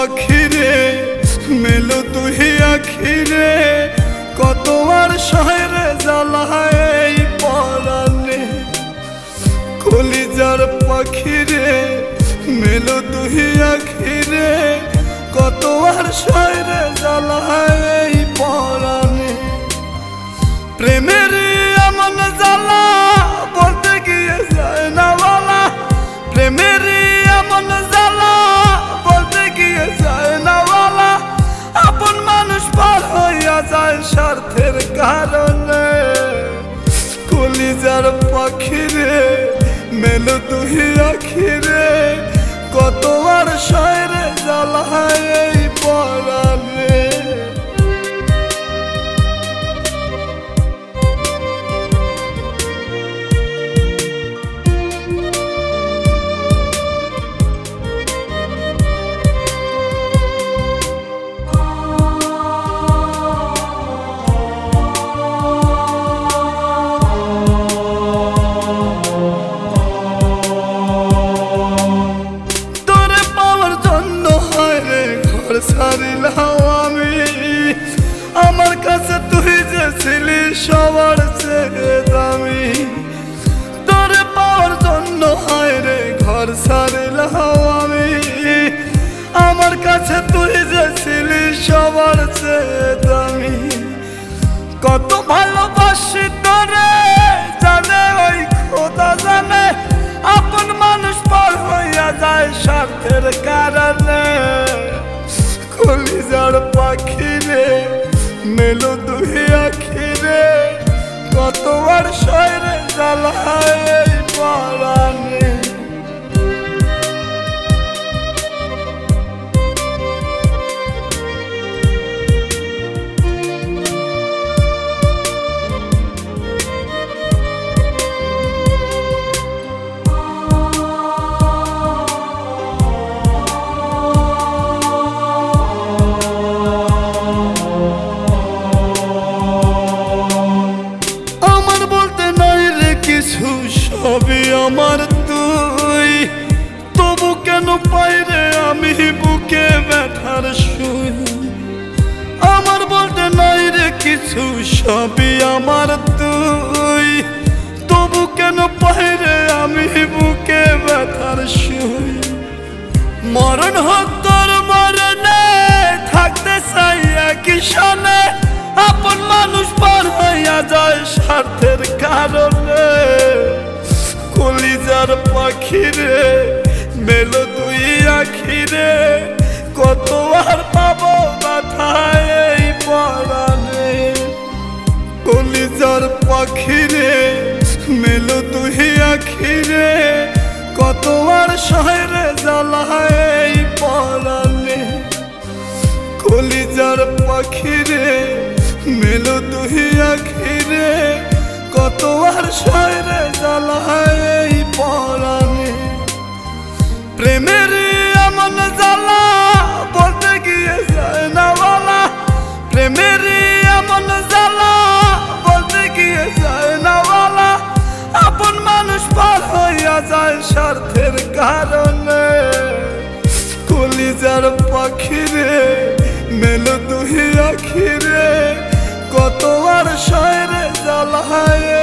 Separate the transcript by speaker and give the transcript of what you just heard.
Speaker 1: পাখিরে মেলো তুই আখিরে কত আর শহরে জ্বালায় পরানে কলিজার পাখিরে মেলো তুই আখিরে কত আর শহরে জ্বালায় পরানে প্রেমের এমন জ্বালা বলতে গিয়ে যায় না বলা প্রেমের এমন জ্বালা বলতে গিয়ে যায় না বলা আপন মানুষ পার হইয়া যায় স্বার্থের কারণে কলিজার পাখিরে মেলো তুই আখিরে কত আর শহরে জ্বালায় পরানে ছাড়িলাম আমি আমার কাছে তুই যে ছিলি সবার চেয়ে দামি তোরে পাওয়ার জন্য হায় রে ঘর ছাড়িলাম আমি আমার কাছে তুই যে ছিলি সবার চেয়ে দামি কত ভালোবাসি তোরে জানে ওই খোদা জানে আপন মানুষ পার হইয়া যায় স্বার্থের কারণে কলিজার পাখিরে মেলো তুই আখিরে কত আর শহরে জ্বালায় পরানে সবই আমার তুই তবু কেন পাই রে আমি বুকে ব্যথার সুই আমার বলতে নাই রে কিছু সবই আমার তুই তবু কেন পাই রে আমি বুকে ব্যথার সুই মরণ হোক তোর মরণে থাকতে চাই একই সনে আপন মানুষ পার হইয়া যায় স্বার্থের কারণে কলিজার পাখিরে মেলো তুই আখিরে কত আর পাবো মাথায় পরানে কলিজার পাখিরে মেলো তুই আখিরে কত আর শহরে জ্বালায় পরানে কলিজার পাখিরে মেলো তুই আখিরে কত আর শহরে জ্বালায় পরানে প্রেমের এমন জ্বালা বলতে গিয়ে যায় না বলা প্রেমের এমন জ্বালা বলতে গিয়ে যায় না বলা আপন মানুষ পার হইয়া যায় স্বার্থের কারণে কলিজার পাখিরে মেলো তুই আখিরে কত আর শহরে জ্বালায়